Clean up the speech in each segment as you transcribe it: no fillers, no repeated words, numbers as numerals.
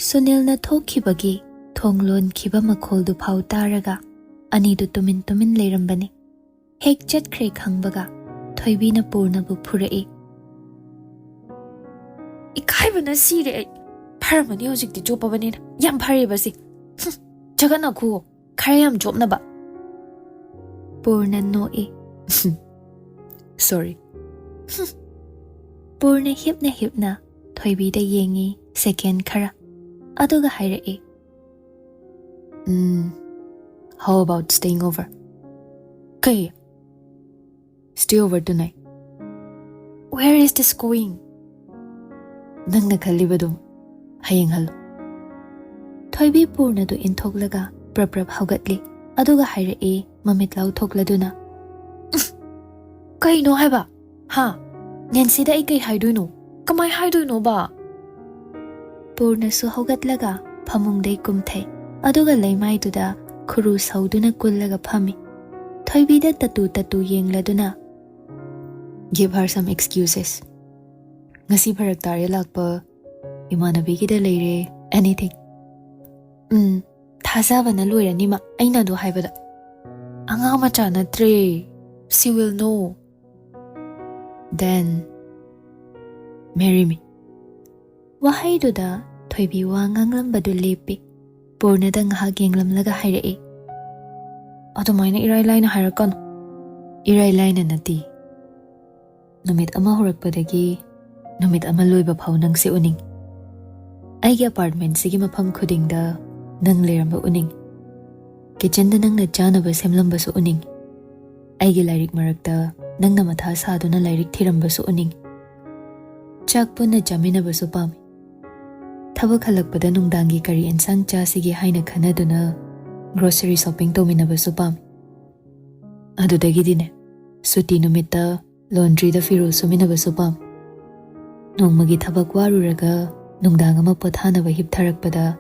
Sunilna thokkibagi thonglon khiba makholdu phau taraga anidu tumin leirambani. Hek chatkhre khangbaga thoibina purnabu phurai. Ikaibana sire pharamani hojikti jopabani yam pharibasi. Jagana khu kharayam jopnaba. Purna noe. Sorry. Purna hipna thoibida yengi second khara aduga hairai. How about staying over? Kay. Stay over tonight. Where is this going? Nangna khalibadum hayeng halo. Thoibi purna du inthoklaga prap haugatli aduga hairai mamitlau thokladuna. Kay no haiba? Ha? Nensida ikay haiduino. Kamay haiduino ba? Purna su haugatlaga phamungdai kumthai aduga leimaiduda khuru sauduna kullaga phami. Thoibida tatu yengladuna. Give her some excuses. Ngasi bharak tare lakpa imanabi gida leire anything. Thazabana loiranima aina do haibada. Anga macha natre. She will know. Then marry me. Wahaiduda thoibi wa nganglambadu lepi. Purna da ngahak yenglamlaga hairai. Adumaina irai laina hairakano. Irai laina nati. Numit ama hurakpadagi numit ama loiba phau nang si uning. Aigi apartment sigi mafam khudingda nang leiramba uning. Kitchen da nang na janaba semlamba su uning. Aigi lairik marakta nang na matha saduna lairik thiramba su uning. Chak punna jaminaba su pami. Thabak halakpada nungdangi kari ensang cha sigi haina khanaduna grocery shopping tominaba su pami. Adudagi dine suti numita laundry da firo suminaba su pami. Nongmagi thabak waruraga nungdang ama pothanaba hiptharakpada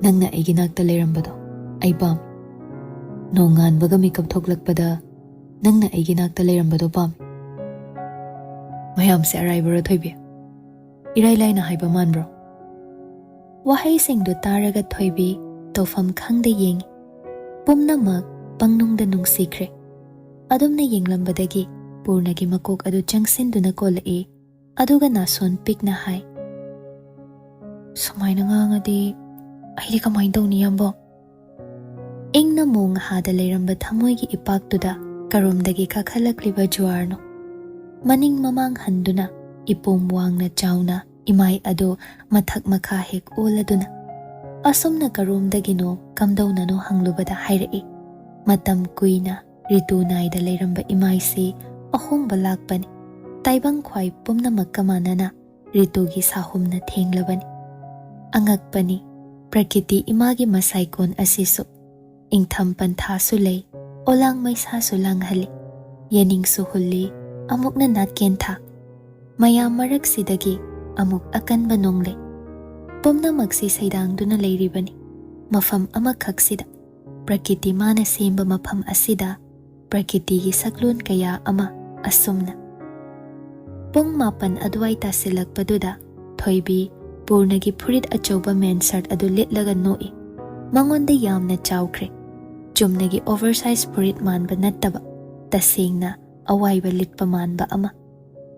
nangna aigi nakta leirambado ai pami. Nonganbaga makeup thoklakpada nangna aigi nakta leirambado pami. Mayam se araibara thoibi. Irai laina haiba manbro. Wahai singdu taraga thoibi tofam khangda yengi. Pumnamak pangnungda nungsikre. Adumna yenglambadagi purnagi makok adu changsinduna kolai aduga nason pikna hai. Sumaina ngangadi aidi kamay daw niyambo. Ingna mong hada leiramba thamoygi ipaktuda karomdagi kakhalakliba juarno. Maning mamang handuna ipom wangna chawna imay ado mathak makha hek oladuna. Asomna karomdagino kamdawna no hanglubada hairai. Matam kuina ritu naida leiramba imay si ahong balakbani. Taibang kway pumna magkamanana ritugi sahumna thenglabani. Angakpani prakiti imagi masaykon asiso. Ingtham pantha sulay olang may sasulang hali. Yaning suhuli amuk na natkentha. Maya marak sidagi amuk akan banongle. Pumna magsisaydang duna layribani. Mafam amakaksida. Prakiti mana semba mafam asida. Prakiti saklun kaya ama asumna. Pung mapan adway tasilak paduda. Thoibi purnagi purit achoba men sart adu litlaga noi. Mangonda yamna chawkre. Jumnagi oversized purit manba nattaba. Tasingna awayba litpa manba ama.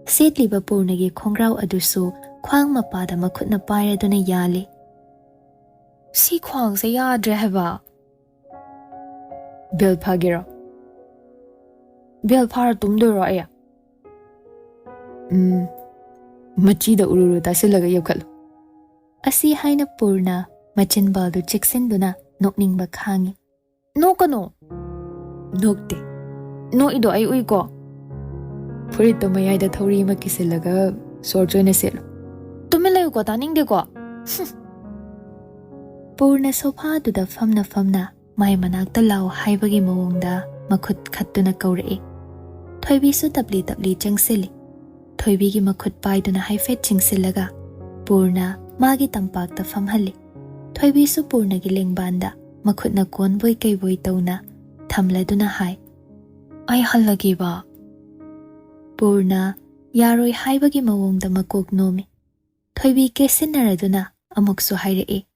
Setliba purnagi khongraw adusu khwang mapada makhutna pairaduna yali. Si khwang se yadre haba. Bel phagiro. Bel phar tumduro aya. Machida ururu tasilaga yokalo. Asi haina purna machin baldu chiksinduna nokningba khangi. No kano. Nokte. No ido ay uy ko. Purito mayayda thawri makisilaga sorjo na silo. Tumilayo ko taning de ko. Purna sofa duda famna may manakta law haibagi mawongda makhut khattuna kaurai. Thoibi su tabli changsili. Thoibi gi makhut paiduna haifet chingsilaga. Purna magi tampakta famhali. Thoibi su purna gi lengbanda makhutna konboy kayboy tawna thamladuna hai. Ay halagi ba? Purna yaroi haibagi mawongda makok nomi. Thoibi kesinnaraduna amuksu hairai.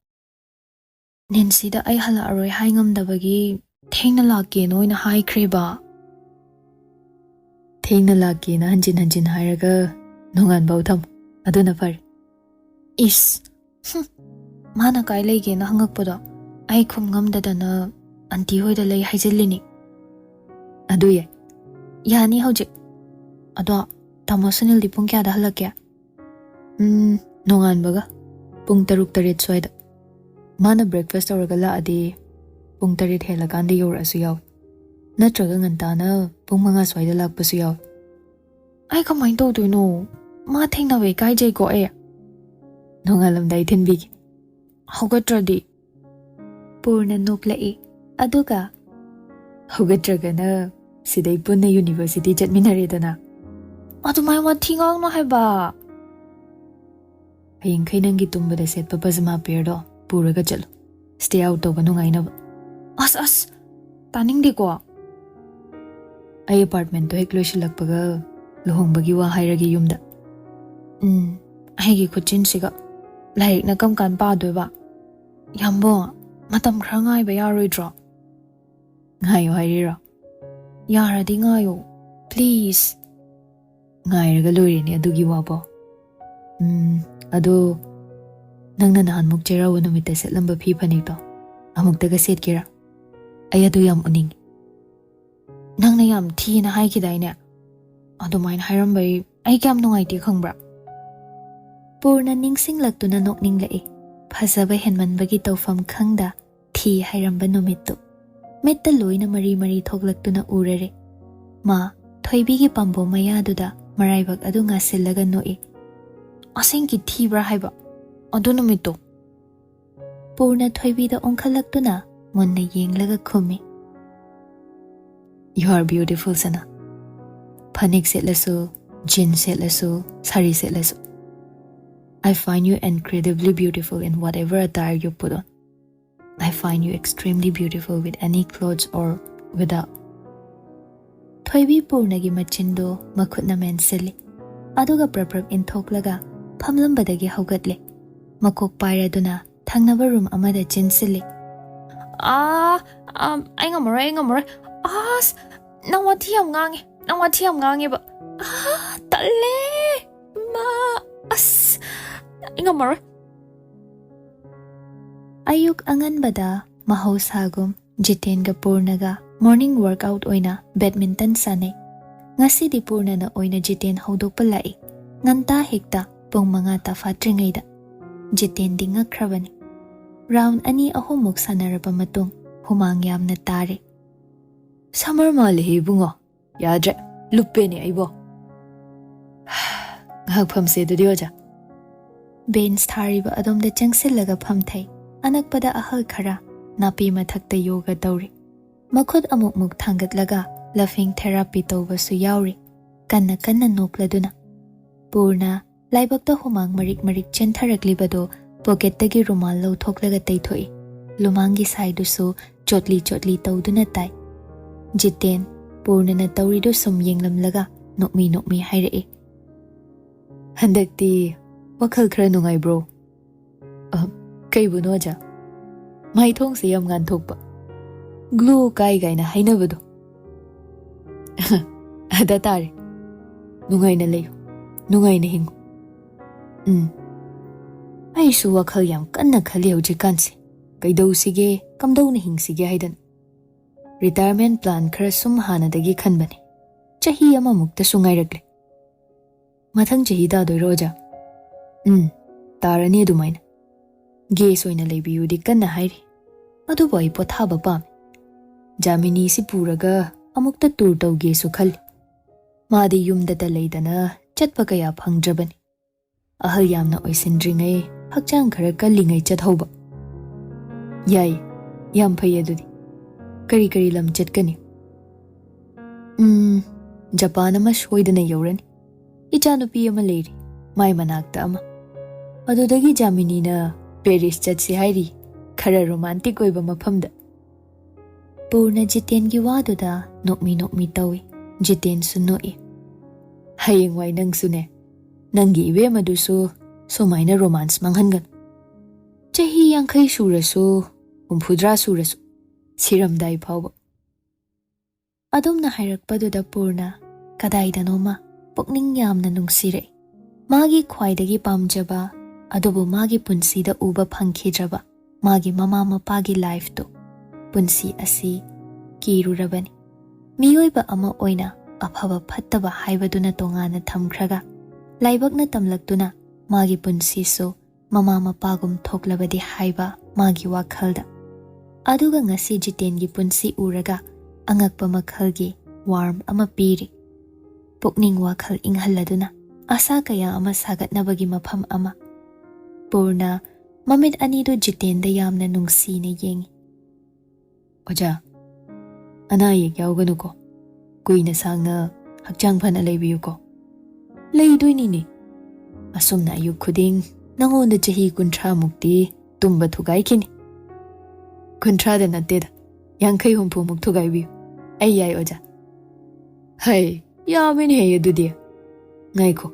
Nensida ay halaaroy hai ngamdabagi thengna lakke noina haikhriba. Thengna lakke na hanjin hairaga nongan bau tham aduna far. Is mana kai leige na hangakpoda ai khum ngamdadana anti hoida lei haijillini. Adu ye yani hojik ado tamo sunil di pung kya da halakya. Nongan baga pung 6-7 swaida. Mana breakfast auraga laadi pung 8 helakandi yorasu yaw. Natraga ngantana pung 5 swaida lakpasu yaw. Ai kamai tawdoino ma thengna we kai jai ko e. Nongalamdai thinbigi. Hogatradi Purna noklai aduga Hogatragana sidai punna university chatminaredana. adumai wathi ngangno haiba. Hayeng kai nangi tumbada setpa pajama pair puraga chalo. Stay out tawba nungainaba. As taningdi ko. Ay apartment to hek loisilakpaga luhongbagi wa hairagi yumda. Aigi khuchin siga laik na kam kan pa doiba. Yambo matam khra ngai ba yaroidro. Ngayo hairira. Yaradi ngayo please. Ngairaga loireni adugi wabo. Ado nangna nahanmuk cherawa numita setlamba phi phanikto amuktaga setkira. Ay adu yam uning. Nangna yam thina haikidaine. Adumain hairambai ai kyam nungaiti khangbra. Purna ningsinglaktuna nokninglai. Phajaba henmanbagi tawfam khangda thi hairamba numittu. Metta loina mari thoklaktuna urare. Ma thoibigi pambo mayaduda maraibak adu ngasillaga noi. Asengki thibra haiba adu numittu. Purna thoibida onkalaktuna munna yenglaga khumi. You are beautiful sana. Phanik setlasu, jeans setlasu, sari setlasu. I find you incredibly beautiful in whatever attire you put on. I find you extremely beautiful with any clothes or without. Thoibi purnagi machindo makhutna mensili. Aduga prap inthoklaga phamlambadagi haugatle. Makok pairaduna thangnaba room amada chinsili. Ai ngamore. As nang wathi am ngange ba. Talle ma as ingamar. Ayuk anganbada mahausagum Jitenga Purnaga morning workout oina badminton sanay. Ngasidi Purna na oina Jiten haudok palai. Nganta hekta pong mga tafatringayda. Jiten di ngakrabani. Round ani ahumuk sanarapa matung humangyam na tari. Summer malihi bungo. Yadre lupe ni aibo. Ngagpamse dudioja. Ben's tariba adom da jangsilaga pamtay. Anagpada ahal kara napi mathakta yoga dauri. Makhud amuk thangatlaga laughing therapy tawbasu yauri. Kanna nokladuna. Purna laibakta humang marik chentaraklibado pocketagi rumal lau thoklaga taythoi. Lumangi saidusu chotli tawduna tai. Jiten Purna na tawrido sum yenglamlaga nokmi hairae. Handakti WakhaL khara nungai bro. Kaibu noja. Mai thong se yam ngan thokpa. Glue kai na hainabado. Ada tare. Nungai na leyo. Nungai na hingo. Ai su WakhaL yam kanna khali haujikanse. Kaidau sige kamdau na hingsige haidan. Retirement plan khara sum hanadagi khanbani. Chahi ama mukta sungai ragle. Mathang chahi da doi roja. Tarani adumaina. Ges oina leibiyudi kanna hairi. Adubo ai pothaba pame. Jamini si puraga amukta tour tawge su khali. Madi yumdata leidana chatpa kaya phangdrabani. Ahal yamna oisindringai hakchang khara kallingai chathauba. Yai yam phai adudi. Kari lam chatkani. Japan ama soidana yaurani. Ichanupi ama leiri. Mai manakta ama. Adudagi Jamini na Paris chatsi hairi. Khara romantic oiba mafamda. Purna Jiten gi waduda nokmi tawi. Jiten su noi. Hayeng wai nang sune. Nangi iwe madusu sumaina romance manghangan. Chahi 50 surasu ꯍꯨꯝꯐꯨꯗ꯭ꯔꯥ ꯁꯨꯔꯁꯨ ꯁꯤꯔꯝꯗꯥꯏ ꯐꯥꯎꯕ. ꯑꯗꯨꯝꯅ ꯍꯥꯏꯔꯛꯄꯗꯨꯗ ꯄꯨꯔꯅ ꯀꯗꯥꯏꯗꯅꯣꯃ ꯄꯨꯛꯅꯤꯡ ꯌꯥꯝꯅ ꯅꯨꯡꯁꯤꯔꯛꯏ. ꯃꯥꯒꯤ ꯈ꯭ꯋꯥꯏꯗꯒꯤ ꯄꯥꯝꯖꯕ ꯑꯗꯨꯕꯨ ꯃꯥꯒꯤ ꯄꯨꯟꯁꯤꯗ ꯎꯕ ꯐꯪꯈꯤꯗ꯭ꯔꯕ ꯃꯥꯒꯤ ꯃꯃꯥ ꯃꯄꯥꯒꯤ ꯂꯥꯏꯐꯇꯨ, ꯄꯨꯟꯁꯤ ꯑꯁꯤ ꯀꯤꯔꯨꯔꯕꯅꯤ. ꯃꯤꯑꯣꯏꯕ ꯑꯃ ꯑꯣꯏꯅ ꯑꯐꯕ ꯐꯠꯇꯕ ꯍꯥꯏꯕꯗꯨꯅ ꯇꯣꯉꯥꯟꯅ ꯊꯝꯈ꯭ꯔꯒ ꯂꯥꯏꯕꯛꯅ ꯇꯝꯂꯛꯇꯨꯅ ꯃꯥꯒꯤ ꯄꯨꯟꯁꯤꯁꯨ ꯃꯃꯥ ꯃꯄꯥꯒꯨꯝ ꯊꯣꯛꯂꯕꯗꯤ ꯍꯥꯏꯕ ꯃꯥꯒꯤ ꯋꯥꯈꯜꯗ. ꯑꯗꯨꯒ ꯉꯁꯤ ꯖꯤꯇꯦꯟꯒꯤ ꯄꯨꯟꯁꯤ ꯎꯔꯒ ꯑꯉꯛꯄ ꯃꯈꯜꯒꯤ ꯋꯥꯔꯝ ꯑꯃ ꯄꯤꯔꯤ. ꯄꯨꯛꯅꯤꯡ ꯋꯥꯈꯜ ꯏꯪꯍꯜꯂꯗꯨꯅ ꯑꯁꯥ ꯀꯌꯥ ꯑꯃ ꯁꯥꯒꯠꯅꯕꯒꯤ ꯃꯐꯝ ꯑꯃ. ꯄꯨꯔꯅ ꯃꯃꯤꯠ ꯑꯅꯤꯗꯨ ꯖꯤꯇꯦꯟꯗ ꯌꯥꯝꯅ ꯅꯨꯡꯁꯤꯅ ꯌꯦꯡꯉꯤ. ꯑꯣꯖꯥ, ꯑꯅꯥ ꯑꯌꯦꯛ ꯌꯥꯎꯒꯅꯨꯀꯣ. ꯀꯨꯏꯅ ꯁꯥꯡꯅ ꯍꯛꯆꯥꯡ ꯐꯅ ꯂꯩꯕꯤꯌꯨꯀꯣ. ꯂꯩꯗꯣꯏꯅꯤꯅꯦ. ꯑꯁꯨꯝꯅ ꯑꯌꯨꯛ ꯈꯨꯗꯤꯡ ꯅꯪꯉꯣꯟꯗ ꯆꯍꯤ 30ꯃꯨꯛꯇꯤ ꯇꯨꯝꯕ ꯊꯨꯒꯥꯏꯈꯤꯅꯤ. 30ꯗ ꯅꯠꯇꯦꯗ, 50-60ꯃꯨꯛ ꯊꯨꯒꯥꯏꯕꯤꯌꯨ. ꯑꯩ ꯌꯥꯏ ꯑꯣꯖꯥ. ꯍꯩ, ꯌꯥꯝꯃꯦꯅꯦꯍꯦ ꯑꯗꯨꯗꯤ. ꯉꯥꯏꯈꯣ,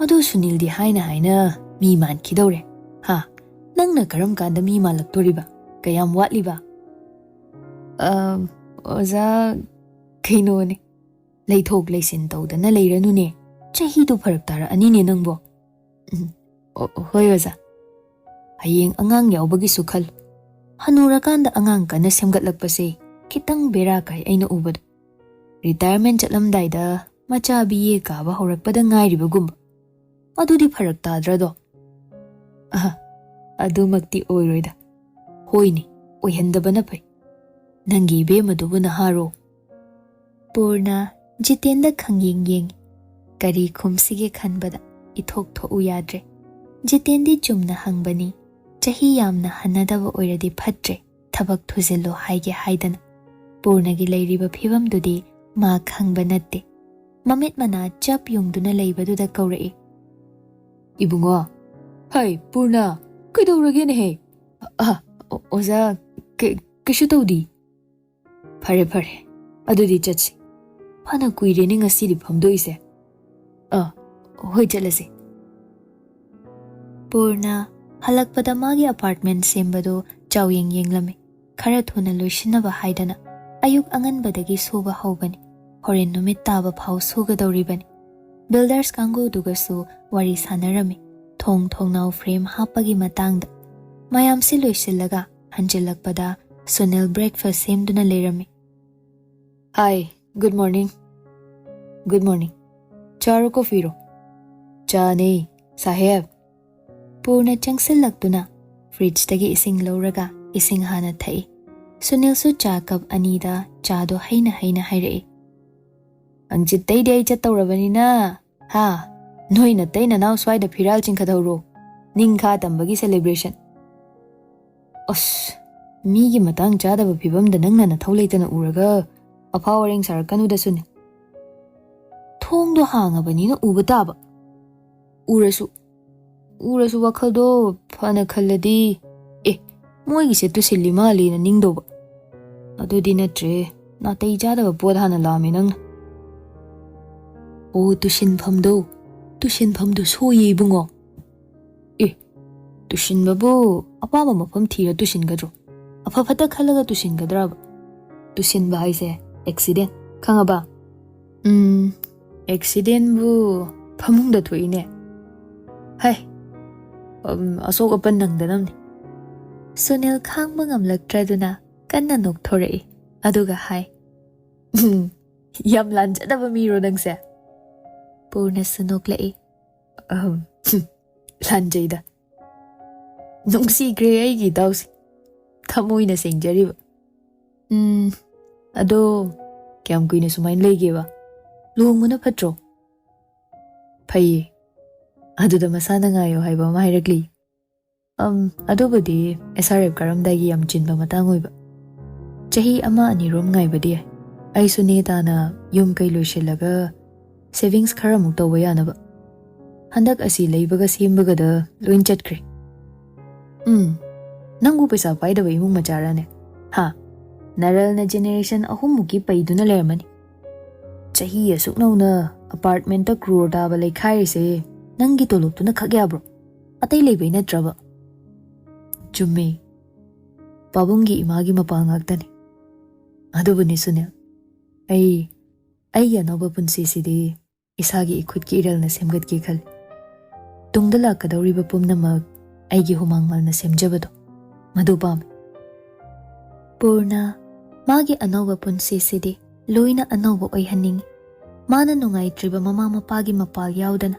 ꯑꯗꯨ ꯁꯨꯅꯤꯜꯗꯤ ꯍꯥꯏꯅ ꯍꯥꯏꯅ ꯃꯤ ꯃꯥꯟꯈꯤꯗꯧꯔꯦ. ꯍꯥ, ꯅꯪꯅ ꯀꯔꯝ ꯀꯥꯟꯗ ꯃꯤ ꯃꯥꯜꯂꯛꯇꯣꯔꯤꯕ? ꯀꯌꯥꯝ ꯋꯥꯠꯂꯤꯕ? ꯑꯣꯖꯥ, ꯀꯩꯅꯣꯅꯦ, ꯂꯩꯊꯣꯛ ꯂꯩꯁꯤꯟ ꯇꯧꯗꯅ ꯂꯩꯔꯅꯨꯅꯦ. ꯆꯍꯤꯗꯨ ꯐꯔꯛ ꯇꯥꯔꯛꯑꯅꯤꯅꯦ ꯅꯪꯕꯣ. ꯍꯣꯏ ꯑꯣꯖꯥ. ꯍꯌꯦꯡ ꯑꯉꯥꯡ ꯌꯥꯎꯕꯒꯤꯁꯨ ꯈꯜꯂꯨ. ꯍꯅꯨꯔꯀꯥꯟꯗ ꯑꯉꯥꯡ ꯀꯟꯅ ꯁꯦꯝꯒꯠꯂꯛꯄꯁꯦ ꯈꯤꯇꯪ ꯕꯦꯔꯥ ꯀꯥꯏ ꯑꯩꯅ ꯎꯕꯗꯣ. ꯔꯤꯇꯥꯌꯔꯃꯦꯟ ꯆꯠꯂꯝꯗꯥꯏꯗ ꯃꯆꯥ BA ꯀꯥꯕ ꯍꯧꯔꯛꯄꯗ ꯉꯥꯏꯔꯤꯕꯒꯨꯝꯕ. ꯑꯗꯨꯗꯤ ꯐꯔꯛ ꯇꯥꯗ꯭ꯔꯗꯣ? ꯑꯗꯨꯃꯛꯇꯤ ꯑꯣꯏꯔꯣꯏꯗ. ꯍꯣꯏꯅꯦ, ꯑꯣꯏꯍꯟꯗꯕꯅ ꯐꯩ. ꯅꯪꯒꯤ ꯏꯕꯦꯝꯃꯗꯨꯕꯨ ꯅꯍꯥꯔꯣ? ꯄꯨꯔꯅ ꯖꯤꯇꯦꯟꯗ ꯈꯪꯌꯦꯡ ꯌꯦꯡꯉꯤ. ꯀꯔꯤ ꯈꯨꯝꯁꯤꯒꯦ ꯈꯟꯕꯗ ꯏꯊꯣꯛ ꯊꯣꯛꯎ ꯌꯥꯗ꯭ꯔꯦ. ꯖꯤꯇꯦꯟꯗꯤ ꯆꯨꯝꯅ ꯍꯪꯕꯅꯤ. ꯆꯍꯤ ꯌꯥꯝꯅ ꯍꯟꯅꯗꯕ ꯑꯣꯏꯔꯗꯤ ꯐꯠꯇ꯭ꯔꯦ, ꯊꯕꯛ ꯊꯨꯖꯤꯜꯂꯣ ꯍꯥꯏꯒꯦ ꯍꯥꯏꯗꯅ. ꯄꯨꯔꯅꯒꯤ ꯂꯩꯔꯤꯕ ꯐꯤꯕꯝꯗꯨꯗꯤ ꯃꯥ ꯈꯪꯕ ꯅꯠꯇꯦ. ꯃꯃꯤꯠ ꯃꯅꯥ ꯆꯞ ꯌꯨꯡꯗꯨꯅ ꯂꯩꯕꯗꯨꯗ ꯀꯧꯔꯛꯏ. ꯏꯕꯨꯡꯉꯣ. ꯍꯥꯏ ꯄꯨꯔꯅ, ꯀꯩꯗꯧꯔꯒꯦꯅꯦꯍꯦ? ꯑꯣꯖꯥ, ꯀꯩꯁꯨ ꯇꯧꯗꯤ. ꯐꯔꯦ ꯐꯔꯦ, ꯑꯗꯨꯗꯤ ꯆꯠꯁꯤ. ꯐꯅ ꯀꯨꯏꯔꯦꯅꯦ ꯉꯁꯤꯗꯤ ꯐꯝꯗꯣꯛꯏꯁꯦ. ꯍꯣꯏ ꯆꯠꯂꯁꯤ. ꯄꯨꯔꯅ ꯍꯜꯂꯛꯄꯗ ꯃꯥꯒꯤ ꯑꯄꯥꯔꯠꯃꯦꯟ ꯁꯦꯝꯕꯗꯨ ꯆꯥꯎꯌꯦꯡ ꯌꯦꯡꯂꯝꯃꯤ. ꯈꯔ ꯊꯨꯅ ꯂꯣꯏꯁꯤꯟꯅꯕ ꯍꯥꯏꯗꯅ ꯑꯌꯨꯛ ꯑꯉꯟꯕꯗꯒꯤ ꯁꯨꯕ ꯍꯧꯕꯅꯤ. ꯍꯣꯔꯦꯟ ꯅꯨꯃꯤꯠ ꯇꯥꯕ ꯐꯥꯎ ꯁꯨꯒꯗꯧꯔꯤꯕꯅꯤ. ꯕꯤꯜꯗꯔꯁ ꯀꯥꯡꯕꯨꯗꯨꯒꯁꯨ ꯋꯥꯔꯤ ꯁꯥꯟꯅꯔꯝꯃꯤ, ꯊꯣꯡ ꯊꯣꯡꯅꯥꯎ ꯐ꯭ꯔꯦꯝ ꯍꯥꯞꯄꯒꯤ ꯃꯇꯥꯡꯗ. ꯃꯌꯥꯝꯁꯤ ꯂꯣꯏꯁꯤꯜꯂꯒ ꯍꯟꯖꯤꯜꯂꯛꯄꯗ ꯁꯨꯅꯤꯜ ꯕ꯭ꯔꯦꯛꯐꯥꯁꯠ ꯁꯦꯝꯗꯨꯅ ꯂꯩꯔꯝꯃꯤ. ꯍꯥꯏ, ꯒꯨꯗ ꯃꯣꯔꯅꯤꯡ. Good morning. ꯆꯥꯔꯣ ꯀꯣꯐꯤꯔꯣ? ꯆꯥꯅꯦ, ꯁꯥꯍꯦꯕ. ꯄꯨꯔꯅ ꯆꯪꯁꯤꯜꯂꯛꯇꯨꯅ ꯐ꯭ꯔꯤꯖꯇꯒꯤ ꯏꯁꯤꯡ ꯂꯧꯔꯒ ꯏꯁꯤꯡ ꯍꯥꯟꯅ ꯊꯛꯏ. ꯁꯨꯅꯤꯜꯁꯨ ꯆꯥ ꯀꯞ 2ꯗ ꯆꯥꯗꯣ ꯍꯩꯅ ꯍꯩꯅ ꯍꯥꯏꯔꯛꯏ. ꯍꯪꯆꯤꯠꯇꯩꯗꯤ ꯑꯩ ꯆꯠꯇꯧꯔꯕꯅꯤꯅ, ꯅꯣꯏ ꯅꯇꯩ ꯅꯅꯥꯎ ꯁ꯭ꯋꯥꯏꯗ ꯐꯤꯔꯥꯜ ꯆꯤꯡꯈꯠꯍꯧꯔꯣ. ꯅꯤꯡꯈꯥ ꯇꯝꯕꯒꯤ ꯁꯦꯂꯦꯕ꯭ꯔꯦꯁꯟ. ꯑꯁ, ꯃꯤꯒꯤ ꯃꯇꯥꯡ ꯆꯥꯗꯕ ꯐꯤꯕꯝꯗ ꯅꯪꯅ ꯅꯊꯧ ꯂꯩꯇꯅ ꯎꯔꯒ ꯑꯐꯥ ꯋꯥꯔꯦꯡ ꯁꯥꯔꯛꯀꯅꯨꯗꯁꯨꯅꯦ. ꯊꯣꯡꯗꯣ ꯍꯥꯡꯉꯕꯅꯤꯅ ꯎꯕ ꯇꯥꯕ. ꯎꯔꯁꯨ ꯋꯥꯈꯜꯗꯣ ꯐꯅ ꯈꯜꯂꯗꯤ, ꯃꯣꯏꯒꯤꯁꯦ ꯇꯨꯁꯤꯜꯂꯤ ꯃꯥꯜꯂꯤꯅ ꯅꯤꯡꯗꯧꯕ. ꯑꯗꯨꯗꯤ ꯅꯠꯇ꯭ꯔꯦ, ꯅꯥꯇꯩ ꯆꯥꯗꯕ ꯄꯣꯠ ꯍꯥꯟꯅ ꯂꯥꯝꯃꯦ ꯅꯪꯅ. ꯇꯨꯁꯤꯟꯐꯝꯗꯣ ꯁꯣꯏꯌꯦ ꯏꯕꯨꯡꯉꯣ. ꯇꯨꯁꯤꯟꯕꯕꯨ ꯑꯄꯥꯝꯕ ꯃꯐꯝ ꯊꯤꯔ ꯇꯨꯁꯤꯟꯒꯗ꯭ꯔꯣ? ꯑꯐ ꯐꯠꯇ ꯈꯜꯂꯒ ꯇꯨꯁꯤꯟꯒꯗ꯭ꯔꯕ? ꯇꯨꯁꯤꯟꯕ ꯍꯥꯏꯁꯦ ꯑꯦꯛꯁꯤꯗꯦꯟ, ꯈꯪꯉꯕ? ꯑꯦꯛꯁꯤꯗꯦꯟꯕꯨ ꯐꯃꯨꯡꯗ ꯊꯣꯛꯏꯅꯦ. ꯍꯥꯏ, ꯑꯁꯣꯛ ꯑꯄꯟ ꯅꯪꯗꯅꯕꯅꯤ. ꯁꯨꯅꯤꯜ ꯈꯥꯡꯕ ꯉꯝꯂꯛꯇ꯭ꯔꯗꯨꯅ ꯀꯟꯅ ꯅꯣꯛꯊꯣꯔꯛꯏ. ꯑꯗꯨꯒ ꯍꯥꯏ, ꯌꯥꯝ ꯂꯥꯟꯖꯗꯕ ꯃꯤꯔꯣ ꯅꯪꯁꯦ? ꯄꯨꯔꯅꯁꯨ ꯅꯣꯛꯂꯛꯏ. ꯂꯥꯟꯖꯩꯗ. ꯅꯨꯡꯁꯤꯈ꯭ꯔꯦ ꯑꯩꯒꯤ ꯏꯇꯥꯎꯁꯦ, ꯊꯃꯣꯏꯅ ꯁꯦꯡꯖꯔꯤꯕ. ꯑꯗꯣ ꯀꯌꯥꯝ ꯀꯨꯏꯅ ꯁꯨꯃꯥꯏꯅ ꯂꯩꯒꯦꯕ? ꯂꯨꯍꯣꯡꯕꯅ ꯐꯠꯇ꯭ꯔꯣ? ꯐꯩꯌꯦ, ꯑꯗꯨꯗ ꯃꯁꯥꯅ ꯉꯥꯏꯌꯣ ꯍꯥꯏꯕ ꯑꯃ ꯍꯥꯏꯔꯛꯂꯤ. ꯑꯗꯨꯕꯨꯗꯤ SRF ꯀꯥꯔꯝꯗꯥꯏꯒꯤ ꯌꯥꯝ ꯆꯤꯟꯕ ꯃꯇꯥꯡ ꯑꯣꯏꯕ. ꯆꯍꯤ 1-2ꯔꯣꯝ ꯉꯥꯏꯕꯗꯤ ꯌꯥꯏ. ꯑꯩꯁꯨ ꯅꯦ ꯇꯥꯅ ꯌꯨꯝ ꯀꯩ ꯂꯣꯏꯁꯤꯜꯂꯒ ꯁꯦꯚꯤꯡꯁ ꯈꯔ ꯑꯃꯨꯛ ꯇꯧꯕ ꯌꯥꯅꯕ. ꯍꯟꯗꯛ ꯑꯁꯤ ꯂꯩꯕꯒ ꯁꯦꯝꯕꯒꯗ ꯂꯣꯏ ꯆꯠꯈ꯭ꯔꯦ. ꯅꯪꯕꯨ ꯄꯩꯁా ꯄꯥꯏꯗꯕ ꯏꯃꯨꯡ ꯃꯆꯥꯔꯅꯦ? ꯅꯔꯜꯅ ꯖꯦꯅꯦꯔꯦꯁꯟ 3ꯃꯨꯛꯀꯤ ꯄꯩꯗꯨꯅ ꯂꯩꯔꯝꯃꯅꯤ. ꯆꯍꯤ ꯑꯁꯨꯛ ꯅꯧꯅ ꯑꯄꯥꯔꯠꯃꯦꯟꯇ ꯀ꯭ꯔꯣꯔ ꯇꯥꯕ ꯂꯩꯈꯥꯏꯔꯤꯁꯦ ꯅꯪꯒꯤ ꯇꯣꯂꯣꯞꯇꯨꯅ ꯈꯛ ꯌꯥꯕ꯭ꯔꯣ? ꯑꯇꯩ ꯂꯩꯕꯩ ꯅꯠꯇ꯭ꯔꯕ? ꯆꯨꯝꯃꯦ. ꯄꯥꯕꯨꯡꯒꯤ ꯏꯃꯥꯒꯤ ꯃꯄꯥ ꯉꯥꯛꯇꯅꯤ ꯑꯗꯨꯕꯨꯅꯤ ꯁꯨꯅꯤꯜ ꯑꯩꯒꯤ ꯑꯅꯧꯕ ꯄꯨꯟꯁꯤꯁꯤꯗꯤ ꯏꯁꯥꯒꯤ ꯏꯈꯨꯠꯀꯤ ꯏꯔꯜꯅ ꯁꯦꯝꯒꯠꯀꯦ ꯈꯜꯂꯤ ꯇꯨꯡꯗ ꯂꯥꯛꯀꯗꯧꯔꯤꯕ ꯄꯨꯝꯅꯃꯛ ꯑꯩꯒꯤ ꯍꯨꯃꯥꯡ ꯃꯜꯅ ꯁꯦꯝꯖꯕꯗꯣ ꯃꯗꯨ ꯄꯥꯝꯃꯤ ꯄꯨꯔꯅ ꯃꯥꯒꯤ ꯑꯅꯧꯕ ꯄꯨꯟꯁꯤꯁꯤꯗꯤ ꯂꯣꯏꯅ ꯑꯅꯧꯕ ꯑꯣꯏꯍꯟꯅꯤꯡꯉꯤ ꯃꯥꯅ ꯅꯨꯡꯉꯥꯏꯇ꯭ꯔꯤꯕ ꯃꯃꯥ ꯃꯄꯥꯒꯤ ꯃꯄꯥꯜ ꯌꯥꯎꯗꯅ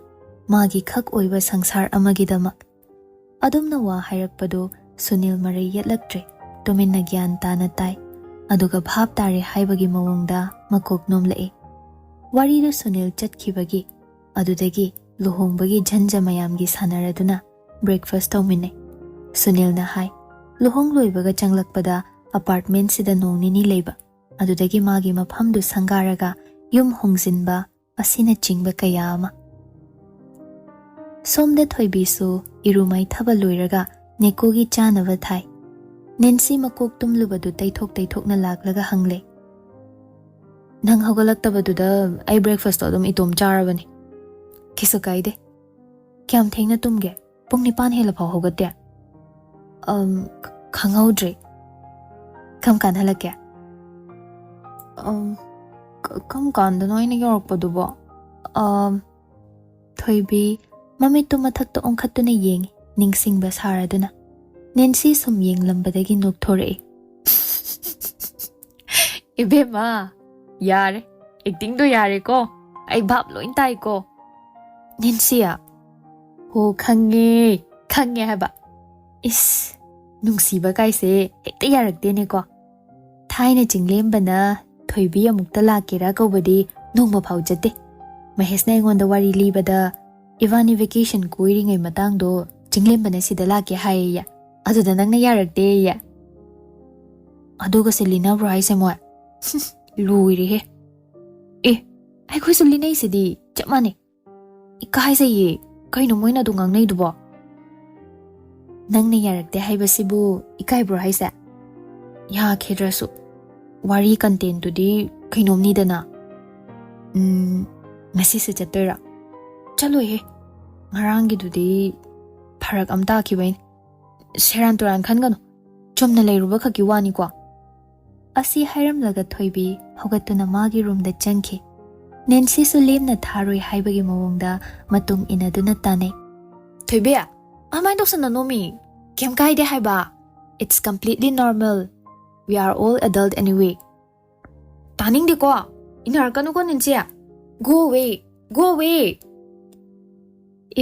ꯃꯥꯒꯤ ꯈꯛ ꯑꯣꯏꯕ ꯁꯪꯁꯥꯔ ꯑꯃꯒꯤꯗꯃꯛ ꯑꯗꯨꯝꯅ ꯋꯥ ꯍꯥꯏꯔꯛꯄꯗꯨ ꯁꯨꯅꯤꯜ ꯃꯔꯩ ꯌꯦꯠꯂꯛꯇ꯭ꯔꯦ ꯇꯨꯃꯤꯟꯅ ꯒ꯭ꯌꯥꯟ ꯇꯥꯅ ꯇꯥꯏ ꯑꯗꯨꯒ ꯚꯥꯞ ꯇꯥꯔꯦ ꯍꯥꯏꯕꯒꯤ ꯃꯑꯣꯡꯗ ꯃꯀꯣꯛ ꯅꯣꯝꯂꯛꯏ ꯋꯥꯔꯤꯗꯨ ꯁꯨꯅꯤꯜ ꯆꯠꯈꯤꯕꯒꯤ ꯑꯗꯨꯗꯒꯤ ꯂꯨꯍꯣꯡꯕꯒꯤ ꯓꯟꯖ ꯃꯌꯥꯝꯒꯤ ꯁꯥꯟꯅꯔꯗꯨꯅ ꯕ꯭ꯔꯦꯛꯐꯥꯁ ꯇꯧꯃꯤꯟꯅꯩ ꯁꯨꯅꯤꯜꯅ ꯍꯥꯏ ꯂꯨꯍꯣꯡ ꯂꯣꯏꯕꯒ ꯆꯪꯂꯛꯄꯗ ꯑꯄꯥꯔꯠꯃꯦꯟꯠꯁꯤꯗ ꯅꯣꯡ ꯅꯤꯅꯤ ꯂꯩꯕ ꯑꯗꯨꯗꯒꯤ ꯃꯥꯒꯤ ꯃꯐꯝꯗꯨ ꯁꯪꯒꯥꯔꯒ ꯌꯨꯝ ꯍꯣꯡꯖꯤꯟꯕ ꯑꯁꯤꯅꯆꯤꯡꯕ ꯀꯌꯥ ꯑꯃ ꯁꯣꯝꯗ ꯊꯣꯏꯕꯤꯁꯨ ꯏꯔꯨꯃꯩꯊꯕ ꯂꯣꯏꯔꯒ ꯅꯦꯀꯣꯒꯤ ꯆꯥꯅꯕ ꯊꯥꯏ ꯅꯦꯟꯁꯤ ꯃꯀꯣꯛ ꯇꯨꯝꯂꯨꯕꯗꯨ ꯇꯩꯊꯣꯛꯅ ꯂꯥꯛꯂꯒ ꯍꯪꯂꯦ ꯅꯪ ꯍꯧꯒꯠꯂꯛꯇꯕꯗꯨꯗ ꯑꯩ ꯕ꯭ꯔꯦꯛꯐꯥꯁꯇꯣ ꯑꯗꯨꯝ ꯏꯇꯣꯝ ꯆꯥꯔꯕꯅꯤ ꯀꯩꯁꯨ ꯀꯥꯏꯗꯦ ꯀꯌꯥꯝ ꯊꯦꯡꯅ ꯇꯨꯝꯒꯦ ꯄꯨꯡ 9 ꯍꯦꯜꯂꯐꯥꯎ ꯍꯧꯒꯠꯇꯦ ꯈꯪꯍꯧꯗ꯭ꯔꯦ ꯀꯔꯝ ꯀꯥꯟ ꯍꯜꯂꯛꯀꯦ ꯀꯔꯝ ꯀꯥꯟꯗꯅꯣ ꯑꯩꯅ ꯌꯧꯔꯛꯄꯗꯨꯕꯣ ꯊꯣꯏꯕꯤ ꯃꯃꯤꯠꯇꯨ ꯃꯊꯛꯇ ꯑꯣꯟꯈꯠꯇꯨꯅ ꯌꯦꯡꯉꯤ ꯅꯤꯡꯁꯤꯡꯕ ꯁꯥꯔꯗꯨꯅ ꯅꯦꯟꯁꯤ ꯁꯨꯝ ꯌꯦꯡꯂꯝꯕꯗꯒꯤ ꯅꯣꯛꯊꯣꯔꯛꯏ 이베마 야래 액팅도 야래고 아이 밥 로인 따이고 닌시야 호 강해 해봐 이스 눅시바 가이세 액때 야락대네고 타이네 징렘바나 토이비 아묵다 라케라 거버디 농마 파우자데 마헤스나 이gonda wari libada 이바니 vacation 고이링의 마당도 징렘바나 시다 라케 하이야 아두다 낭나 야락대야 아두가 셀리나브로 하이세 뭐야 ꯂꯣꯏꯔꯦꯍꯦ ꯑꯩꯈꯣꯏꯁꯨ ꯂꯤꯅꯩꯁꯤꯗꯤ ꯆꯞ ꯃꯥꯟꯅꯩ ꯏꯀꯥꯏꯖꯩꯌꯦ ꯀꯩꯅꯣ ꯃꯣꯏꯅ ꯑꯗꯨ ꯉꯥꯡꯅꯩꯗꯨꯕꯣ ꯅꯪꯅ ꯌꯥꯔꯛꯇꯦ ꯍꯥꯏꯕꯁꯤꯕꯨ ꯏꯀꯥꯏꯕ꯭ꯔꯣ ꯍꯥꯏꯁꯦ ꯌꯥꯈꯤꯗ꯭ꯔꯁꯨ ꯋꯥꯔꯤ ꯀꯟꯇꯦꯟꯇꯨꯗꯤ ꯀꯩꯅꯣꯝꯅꯤꯗꯅ ꯉꯁꯤꯁꯨ ꯆꯠꯇꯣꯏꯔꯥ ꯆꯠꯂꯣꯏꯍꯦ ꯉꯔꯥꯡꯒꯤꯗꯨꯗꯤ ꯐꯔꯛ ꯑꯃ ꯇꯥꯈꯤꯕꯩꯅꯤ ꯁꯦꯔꯥꯟ ꯇꯨꯔꯥꯟ ꯈꯟꯒꯅꯨ ꯆꯨꯝꯅ ꯂꯩꯔꯨꯕ ꯈꯛꯀꯤ ꯋꯥꯅꯤꯀꯣ ꯑꯁꯤ ꯍꯥꯏꯔꯝꯂꯒ ꯊꯣꯏꯕꯤ ꯍꯧꯒꯠꯇꯨꯅ ꯃꯥꯒꯤ ꯔꯨꯝꯗ ꯆꯪꯈꯤ ꯅꯦꯟꯁꯤꯁꯨ ꯂꯦꯝꯅ ꯊꯥꯔꯣꯏ ꯍꯥꯏꯕꯒꯤ ꯃꯑꯣꯡꯗ ꯃꯇꯨꯡ ꯏꯟꯅꯗꯨꯅ ꯇꯥꯟꯅꯩ ꯊꯣꯏꯕꯤ ꯑꯗꯨꯃꯥꯏꯅ ꯇꯧꯁꯟꯅꯅꯣꯃꯤ ꯀꯩꯝ ꯀꯥꯏꯗꯦ ꯍꯥꯏꯕ it's completely normal we are all adult anyway ꯇꯥꯅꯤꯡꯗꯦꯀꯣ ꯏꯟꯅꯔꯛꯀꯅꯨꯀꯣ ꯅꯦꯟꯁꯤ ꯒꯣ ꯑꯋꯦ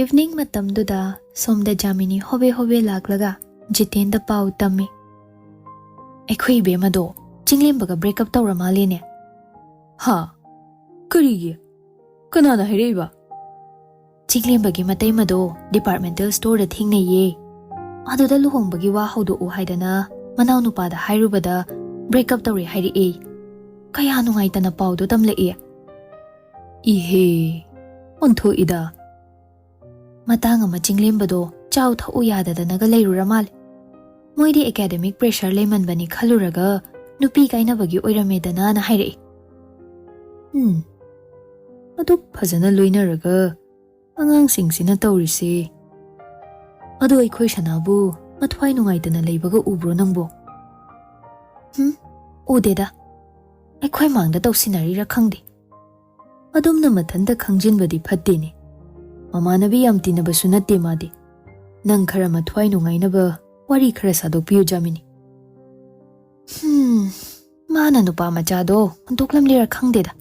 ꯏꯚꯅꯤꯡ ꯃꯇꯝꯗꯨꯗ ꯁꯣꯝꯗ ꯖꯥꯃꯤꯅꯤ ꯍꯣꯕꯦ ꯂꯥꯛꯂꯒ ꯖꯤꯇꯦꯟꯗ ꯄꯥꯎ ꯇꯝꯃꯤ ꯑꯩꯈꯣꯏ ꯏꯕꯦꯝꯃꯗꯣ ꯆꯤꯡꯂꯦꯝꯕꯒ ꯕ꯭ꯔꯦꯛꯑꯞ ꯇꯧꯔ ꯃꯥꯜꯂꯦꯅꯦ ꯍꯥ ꯀꯔꯤꯒꯤ ꯀꯅꯥꯅ ꯍꯥꯏꯔꯛꯏꯕ ꯆꯤꯡꯂꯦꯝꯕꯒꯤ ꯃꯇꯩꯃꯗꯣ ꯗꯤꯄꯥꯔꯠꯃꯦꯟꯇꯦꯜ ꯁ꯭ꯇꯣꯔꯗ ꯊꯦꯡꯅꯩꯌꯦ ꯑꯗꯨꯗ ꯂꯨꯍꯣꯡꯕꯒꯤ ꯋꯥ ꯍꯧꯗꯣꯛꯎ ꯍꯥꯏꯗꯅ ꯃꯅꯥꯎꯅꯨꯄꯥꯗ ꯍꯥꯏꯔꯨꯕꯗ ꯕ꯭ꯔꯦꯛꯑꯞ ꯇꯧꯔꯦ ꯍꯥꯏꯔꯛꯑꯦ ꯀꯌꯥ ꯅꯨꯡꯉꯥꯏꯇꯅ ꯄꯥꯎꯗꯣ ꯇꯝꯂꯛꯑꯦ ꯏꯍꯦ ꯑꯣꯟꯊꯣꯛꯏꯗ ꯃꯇꯥꯡ ꯑꯃ ꯆꯤꯡꯂꯦꯝꯕꯗꯣ ꯆꯥꯎ ꯊꯛꯎ ꯌꯥꯗꯗꯅꯒ ꯂꯩꯔꯨꯔ ꯃꯥꯜꯂꯦ ꯃꯣꯏꯗꯤ ꯑꯦꯀꯥꯗꯦꯃꯤꯛ ꯄ꯭ꯔꯦꯁꯔ ꯂꯩꯃꯟꯕꯅꯤ ꯈꯜꯂꯨꯔꯒ ꯅꯨꯄꯤ ꯀꯥꯏꯅꯕꯒꯤ ꯑꯣꯏꯔꯝꯃꯦꯗꯅ ꯍꯥꯏꯔꯛꯏ ꯑꯗꯨ ꯐꯖꯅ ꯂꯣꯏꯅꯔꯒ ꯑꯉꯥꯡꯁꯤꯡꯁꯤꯅ ꯇꯧꯔꯤꯁꯦ ꯑꯗꯣ ꯑꯩꯈꯣꯏ ꯁꯅꯥꯕꯨ ꯃꯊ꯭ꯋꯥꯏ ꯅꯨꯡꯉꯥꯏꯇꯅ ꯂꯩꯕꯒ ꯎꯕ꯭ꯔꯣ ꯅꯪꯕꯣ ꯎꯗꯦꯗ ꯑꯩꯈꯣꯏ ꯃꯥꯡꯗ ꯇꯧꯁꯤꯟꯅꯔꯤꯔꯥ ꯈꯪꯗꯦ ꯑꯗꯨꯝꯅ ꯃꯊꯟꯇ ꯈꯪꯖꯤꯟꯕꯗꯤ ꯐꯠꯇꯦꯅꯦ ꯃꯃꯥꯟꯅꯕꯤ ꯌꯥꯝ ꯇꯤꯟꯅꯕꯁꯨ ꯅꯠꯇꯦ ꯃꯥꯗꯤ ꯅꯪ ꯈꯔ ꯃꯊ꯭ꯋꯥꯏ ꯅꯨꯡꯉꯥꯏꯅꯕ ꯋꯥꯔꯤ ꯈꯔ ꯁꯥꯗꯣꯛꯄꯤꯌꯨ ꯖꯥꯃꯤꯅꯤ ꯃꯥꯅ ꯅꯨꯄꯥ ꯃꯆꯥꯗꯣ ꯍꯨꯟꯗꯣꯛꯂꯝꯂꯤꯔꯥ ꯈꯪꯗꯦꯗ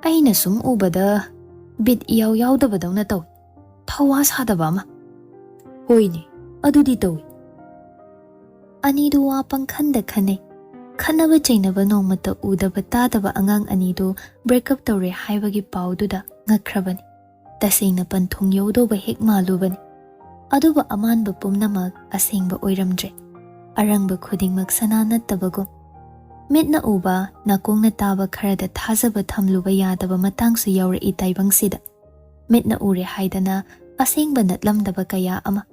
ꯑꯩꯅ ꯁꯨꯝ ꯎꯕꯗ ꯕꯤꯠ ꯏꯌꯥꯎ ꯌꯥꯎꯗꯕꯗꯧꯅ ꯇꯧꯏ ꯊꯧꯋꯥ ꯁꯥꯗꯕ ꯑꯃ ꯍꯣꯏꯅꯦ ꯑꯗꯨꯗꯤ ꯇꯧꯏ ꯑꯅꯤꯗꯨ ꯋꯥ ꯄꯪꯈꯟꯗ ꯈꯟꯅꯩ ꯈꯠꯅꯕ ꯆꯩꯅꯕ ꯅꯣꯡꯃꯇ ꯎꯗꯕ ꯇꯥꯗꯕ ꯑꯉꯥꯡ ꯑꯅꯤꯗꯨ ꯕ꯭ꯔꯦꯛꯑꯞ ꯇꯧꯔꯦ ꯍꯥꯏꯕꯒꯤ ꯄꯥꯎꯗꯨꯗ ꯉꯛꯈ꯭ꯔꯕꯅꯤ ꯇꯁꯦꯡꯅ ꯄꯟꯊꯨꯡ ꯌꯧꯗꯧꯕ ꯍꯦꯛ ꯃꯥꯜꯂꯨꯕꯅꯤ ꯑꯗꯨꯕꯨ ꯑꯃꯥꯟꯕ ꯄꯨꯝꯅꯃꯛ ꯑꯁꯦꯡꯕ ꯑꯣꯏꯔꯝꯗ꯭ꯔꯦ ꯑꯔꯪꯕ ꯈꯨꯗꯤꯡꯃꯛ ꯁꯅꯥ ꯅꯠꯇꯕꯒꯨꯝ ꯃꯤꯠꯅ ꯎꯕ ꯅꯥꯀꯣꯡꯅ ꯇꯥꯕ ꯈꯔꯗ ꯊꯥꯖꯕ ꯊꯝꯂꯨꯕ ꯌꯥꯗꯕ ꯃꯇꯥꯡꯁꯨ ꯌꯥꯎꯔꯛꯏ ꯇꯥꯏꯕꯪꯁꯤꯗ ꯃꯤꯠꯅ ꯎꯔꯦ ꯍꯥꯏꯗꯅ ꯑꯁꯦꯡꯕ ꯅꯠꯂꯝꯗꯕ ꯀꯌꯥ ꯑꯃ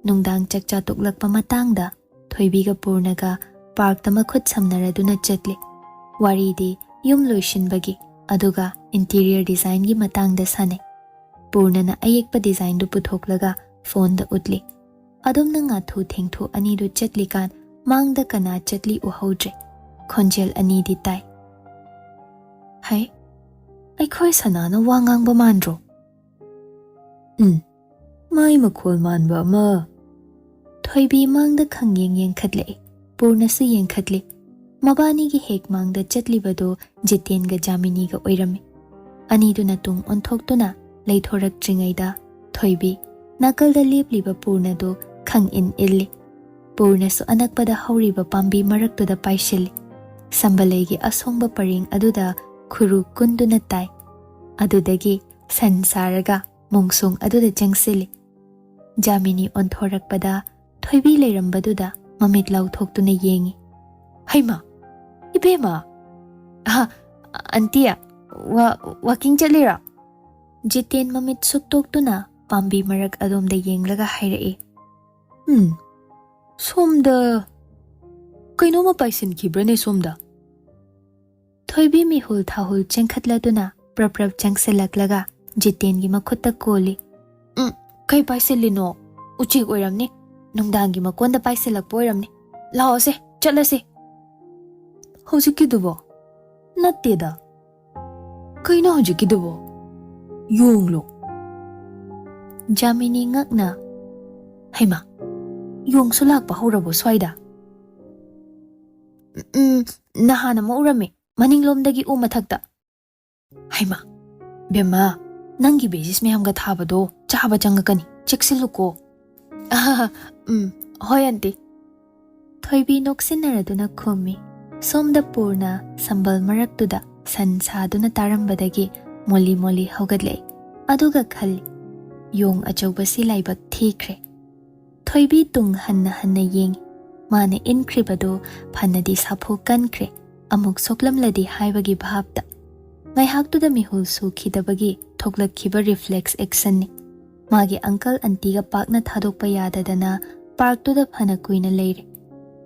ꯅꯨꯡꯗꯥꯡ ꯆꯥꯛꯆꯥ ꯇꯣꯛꯂꯛꯄ ꯃꯇꯥꯡꯗ ꯊꯣꯏꯕꯤꯒ ꯄꯨꯔꯅꯒ ꯄꯥꯔꯛꯇ ꯃꯈꯨꯠ ꯁꯝꯅꯔꯗꯨꯅ ꯆꯠꯂꯤ ꯋꯥꯔꯤꯗꯤ ꯌꯨꯝ ꯂꯣꯏꯁꯤꯟꯕꯒꯤ ꯑꯗꯨꯒ ꯏꯟꯇꯤꯔꯤꯌꯔ ꯗꯤꯖꯥꯏꯟꯒꯤ ꯃꯇꯥꯡꯗ ꯁꯥꯟꯅꯩ ꯄꯨꯔꯅꯅ ꯑꯌꯦꯛꯄ ꯗꯤꯖꯥꯏꯟꯗꯨ ꯄꯨꯊꯣꯛꯂꯒ ꯐꯣꯟꯗ ꯎꯠꯂꯤ ꯑꯗꯨꯝꯅ ꯉꯥꯊꯨ ꯊꯦꯡꯊꯨ ꯑꯅꯤꯗꯨ ꯆꯠꯂꯤꯀꯥꯟ ꯃꯥꯡꯗ ꯀꯅꯥ ꯆꯠꯂꯤ ꯎꯍꯧꯗ꯭ꯔꯦ, ꯈꯣꯟꯖꯦꯜ ꯑꯅꯤꯗꯤ ꯇꯥꯏ꯫ ꯍꯩ, ꯑꯩꯈꯣꯏ ꯁꯅꯥꯅ ꯋꯥ ꯉꯥꯡꯕ ꯃꯥꯟꯗ꯭ꯔꯣ? ꯃꯥꯏ ꯃꯈꯣꯜ ꯃꯥꯟꯕ ꯑꯃ꯫ ꯊꯣꯏꯕꯤ ꯃꯥꯡꯗ ꯈꯪꯌꯦꯡ ꯌꯦꯡꯈꯠꯂꯛꯏ, ꯄꯨꯔꯅꯁꯨ ꯌꯦꯡꯈꯠꯂꯤ꯫ ꯃꯕꯥꯅꯤꯒꯤ ꯍꯦꯛ ꯃꯥꯡꯗ ꯆꯠꯂꯤꯕꯗꯨ ꯖꯤꯇꯦꯟꯒ ꯖꯥꯃꯤꯅꯤꯒ ꯑꯣꯏꯔꯝꯃꯤ꯫ ꯑꯅꯤꯗꯨꯅ ꯇꯨꯡ ꯑꯣꯟꯊꯣꯛꯇꯨꯅ ꯂꯩꯊꯣꯔꯛꯇ꯭ꯔꯤꯉꯩꯗ ꯊꯣꯏꯕꯤ ꯅꯥꯀꯜꯗ ꯂꯦꯞꯂꯤꯕ ꯄꯨꯔꯅꯗꯨ ꯈꯪꯏꯟ ꯏꯜꯂꯤ꯫ ꯄꯨꯔꯅꯁꯨ ꯑꯅꯛꯄꯗ ꯍꯧꯔꯤꯕ ꯄꯥꯝꯕꯤ ꯃꯔꯛꯇꯨꯗ ꯄꯥꯏꯁꯤꯜꯂꯤ꯫ ꯁꯝꯕꯂꯩꯒꯤ ꯑꯁꯣꯡꯕ ꯄꯔꯦꯡ ꯑꯗꯨꯗ ꯈꯨꯔꯨ ꯀꯨꯟꯗꯨꯅ ꯇꯥꯏ꯫ ꯑꯗꯨꯗꯒꯤ ꯁꯟ ꯁꯥꯔꯒ ꯃꯣꯡꯁꯣꯡ ꯑꯗꯨꯗ ꯆꯪꯁꯤꯜꯂꯤ꯫ ꯖꯥꯃꯤꯅꯤ ꯑꯣꯟꯊꯣꯔꯛꯄꯗ ꯊꯣꯏꯕꯤ ꯂꯩꯔꯝꯕꯗꯨꯗ ꯃꯃꯤꯠ ꯂꯥꯎꯊꯣꯛꯇꯨꯅ ꯌꯦꯡꯏ꯫ ꯍꯩꯃꯥ, ꯏꯕꯦꯝꯃ! ꯑꯟꯇꯤ, ꯋꯥꯀꯤꯡ ꯆꯠꯂꯤꯔꯣ? ꯖꯤꯇꯦꯟ ꯃꯃꯤꯠ ꯁꯨꯛꯇꯣꯛꯇꯨꯅ ꯄꯥꯝꯕꯤ ꯃꯔꯛ ꯑꯗꯣꯝꯗ ꯌꯦꯡꯂꯒ ꯍꯥꯏꯔꯛꯏ꯫ ꯁꯣꯝꯗ ꯀꯩꯅꯣꯝꯃ ꯄꯥꯏꯁꯤꯟꯈꯤꯕ꯭ꯔꯅꯦ ꯁꯣꯝꯗ? ꯊꯣꯏꯕꯤ ꯃꯤꯍꯨꯜ ꯊꯥꯍꯨꯜ ꯆꯦꯟꯈꯠꯂꯗꯨꯅ ꯄ꯭ꯔꯞ ꯆꯪꯁꯤꯜꯂꯛꯂꯒ ꯖꯤꯇꯦꯟꯒꯤ ꯃꯈꯨꯠꯇ ꯀꯣꯜꯂꯤ꯫ ꯀꯩ ꯄꯥꯏꯁꯤꯜꯂꯤꯅꯣ? ꯎꯆꯦꯛ ꯑꯣꯏꯔꯝꯅꯤ, ꯅꯨꯡꯗꯥꯡꯒꯤ ꯃꯀꯣꯟꯗ ꯄꯥꯏꯁꯤꯜꯂꯛꯄ ꯑꯣꯏꯔꯝꯅꯤ꯫ ꯂꯥꯛꯑꯣꯁꯦ, ꯆꯠꯂꯁꯤ꯫ ꯍꯧꯖꯤꯛꯀꯤꯗꯨꯕꯣ? ꯅꯠꯇꯦꯗ꯫ ꯀꯩꯅꯣ ꯍꯧꯖꯤꯛꯀꯤꯗꯨꯕꯣ? ꯌꯣꯡꯂꯣ? ꯖꯥꯃꯤꯅꯤ ꯉꯛꯅ, ꯍꯩꯃꯥ, ꯌꯣꯡꯁꯨ ꯂꯥꯛꯄ ꯍꯧꯔꯕꯣ ꯁ꯭ꯋꯥꯏꯗ? ꯅꯍꯥꯟ ꯑꯃ ꯎꯔꯝꯃꯤ, ꯃꯅꯤꯡꯂꯣꯝꯗꯒꯤ ꯎ ꯃꯊꯛꯇ꯫ ꯍꯩꯃꯥ, ꯕꯦꯝꯃ, ꯅꯪꯒꯤ ꯕꯦꯖꯤꯁ ꯃꯌꯥꯝꯒ ꯊꯥꯕꯗꯣ ꯆꯥꯕ ꯆꯪꯉꯛꯀꯅꯤ, ꯆꯦꯛꯁꯤꯜꯂꯨꯀꯣ꯫ ꯍꯣꯏ ꯑꯟꯇꯤ꯫ ꯊꯣꯏꯕꯤ ꯅꯣꯛꯁꯤꯟꯅꯔꯗꯨꯅ ꯈꯨꯝꯃꯤ꯫ ꯁꯣꯝꯗ ꯄꯨꯔꯅ ꯁꯝꯕꯜ ꯃꯔꯛꯇꯨꯗ ꯁꯟ ꯁꯥꯗꯨꯅ ꯇꯥꯔꯝꯕꯗꯒꯤ ꯃꯣꯜꯂꯤ ꯃꯣꯜꯂꯤ ꯍꯧꯒꯠꯂꯛꯏ꯫ ꯑꯗꯨꯒ ꯈꯜꯂꯤ, ꯌꯣꯡ ꯑꯆꯧꯕꯁꯤ ꯂꯥꯏꯕꯛ ꯊꯤꯈ꯭ꯔꯦ꯫ ꯊꯣꯏꯕꯤ ꯇꯨꯡ ꯍꯟꯅ ꯍꯟꯅ ꯌꯦꯡꯏ꯫ ꯃꯥꯅ ꯏꯟꯈ꯭ꯔꯤꯕꯗꯨ ꯐꯅꯗꯤ ꯁꯥꯐꯨ ꯀꯟꯈ꯭ꯔꯦ, ꯑꯃꯨꯛ ꯁꯣꯛꯂꯝꯂꯗꯤ ꯍꯥꯏꯕꯒꯤ ꯚꯥꯕꯇ꯫ ꯉꯥꯏꯍꯥꯛꯇꯨꯗ ꯃꯤꯍꯨꯜ ꯁꯨꯈꯤꯗꯕꯒꯤ ꯊꯣꯛꯂꯛꯈꯤꯕ ꯔꯤꯐ꯭ꯂꯦꯛꯁ ꯑꯦꯛꯁꯟꯅꯤ꯫ ꯃꯥꯒꯤ ꯑꯪꯀꯜ ꯑꯟꯇꯤꯒ ꯄꯥꯛꯅ ꯊꯥꯗꯣꯛꯄ ꯌꯥꯗꯗꯅ ꯄꯥꯔꯛꯇꯨꯗ ꯐꯅ ꯀꯨꯏꯅ ꯂꯩꯔꯦ꯫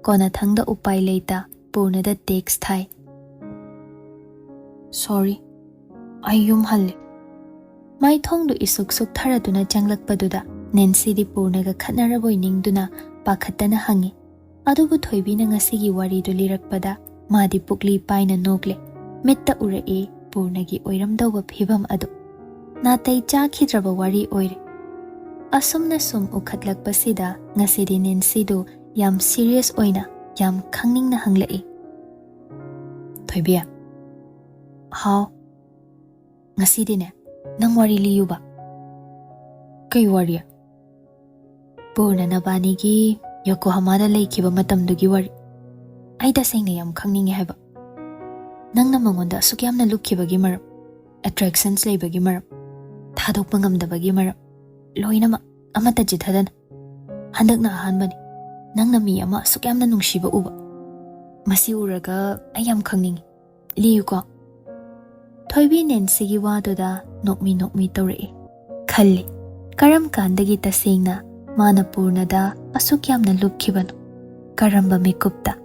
ꯀꯣꯟꯅꯊꯪꯗ ꯎꯄꯥꯏ ꯂꯩꯇ ꯄꯨꯔꯅꯗ ꯇꯦꯛꯁ ꯊꯥꯏ꯫ ꯁꯣꯔꯤ, ꯑꯩ ꯌꯨꯝ ꯍꯜꯂꯦ꯫ ꯃꯥꯏꯊꯣꯡꯗꯨ ꯏꯁꯨꯛ ꯁꯨꯛꯊꯔꯗꯨꯅ ꯆꯪꯂꯛꯄꯗꯨꯗ ꯅꯦꯟꯁꯤꯗꯤ ꯄꯨꯔꯅꯒ ꯈꯠꯅꯔꯕꯣꯏ ꯅꯤꯡꯗꯨꯅ ꯄꯥꯈꯠꯇꯅ ꯍꯪꯏ꯫ ꯑꯗꯨꯕꯨ ꯊꯣꯏꯕꯤꯅ ꯉꯁꯤꯒꯤ ꯋꯥꯔꯤꯗꯨ ꯂꯤꯔꯛꯄꯗ ꯃꯥꯗꯤ ꯄꯨꯛꯂꯤ ꯄꯥꯏꯅ ꯅꯣꯛꯂꯦ꯫ ꯃꯤꯠꯇ ꯎꯔꯛꯏ ꯄꯨꯔꯅꯒꯤ ꯑꯣꯏꯔꯝꯗꯧꯕ ꯐꯤꯚꯝ ꯑꯗꯨ꯫ ꯅꯥꯇꯩ ꯆꯥꯈꯤꯗ꯭ꯔꯕ ꯋꯥꯔꯤ ꯑꯣꯏꯔꯦ꯫ ꯑꯁꯨꯝꯅ ꯁꯨꯝ ꯎꯈꯠꯂꯛꯄꯁꯤꯗ ꯉꯁꯤꯗꯤ ꯅꯦꯟꯁꯤꯗꯨ ꯌꯥꯝ ꯁꯤꯔꯤꯌꯁ ꯑꯣꯏꯅ, ꯌꯥꯝ ꯈꯪꯅꯤꯡꯅ ꯍꯪꯂꯛꯏ꯫ ꯊꯣꯏꯕꯤ, ꯍꯥꯎ? ꯉꯁꯤꯗꯤꯅꯦ, ꯅꯪ ꯋꯥꯔꯤ ꯂꯤꯌꯨꯕ꯫ ꯀꯩ ꯋꯥꯔꯤ? ꯄꯨꯔꯅ ꯅꯕꯥꯅꯤꯒꯤ ꯌꯣꯀꯣꯍꯥꯃꯥꯗ ꯂꯩꯈꯤꯕ ꯃꯇꯝꯗꯨꯒꯤ ꯋꯥꯔꯤ꯫ ꯑꯩ ꯇꯁꯦꯡꯅ ꯌꯥꯝ ꯈꯪꯅꯤꯡꯉꯦ ꯍꯥꯏꯕ꯫ ꯅꯪꯅ ꯃꯉꯣꯟꯗ ꯑꯁꯨꯛ ꯌꯥꯝꯅ ꯂꯨꯞꯈꯤꯕꯒꯤ ꯃꯔꯝ, ꯑꯦꯇ꯭ꯔꯦꯛꯁꯟꯁ ꯂꯩꯕꯒꯤ ꯃꯔꯝ, ꯊꯥꯗꯣꯛꯄ ꯉꯝꯗꯕꯒꯤ ꯃꯔꯝ, ꯂꯣꯏꯅꯃꯛ ꯑꯃꯠꯇ ꯆꯤꯊꯗꯅ꯫ ꯍꯟꯗꯛꯅ ꯑꯍꯥꯟꯕꯅꯤ ꯅꯪꯅ ꯃꯤ ꯑꯃ ꯑꯁꯨꯛ ꯌꯥꯝꯅ ꯅꯨꯡꯁꯤꯕ ꯎꯕ꯫ ꯃꯁꯤ ꯎꯔꯒ ꯑꯩ ꯌꯥꯝ ꯈꯪꯅꯤꯡꯉꯤ, ꯂꯤꯌꯨꯀꯣ꯫ ꯊꯣꯏꯕꯤ ꯅꯦꯟꯁꯤꯒꯤ ꯋꯥꯗꯨꯗ ꯅꯣꯛꯃꯤ ꯅꯣꯛꯃꯤ ꯇꯧꯔꯛꯏ꯫ ꯈꯜꯂꯤ, ꯀꯔꯝ ꯀꯥꯟꯗꯒꯤ ꯇꯁꯦꯡꯅ ꯃꯥꯅ ꯄꯨꯔꯅꯗ ꯑꯁꯨꯛ ꯌꯥꯝꯅ ꯂꯨꯞꯈꯤꯕꯅꯣ? ꯀꯔꯝꯕ ꯃꯤꯀꯨꯞꯇ?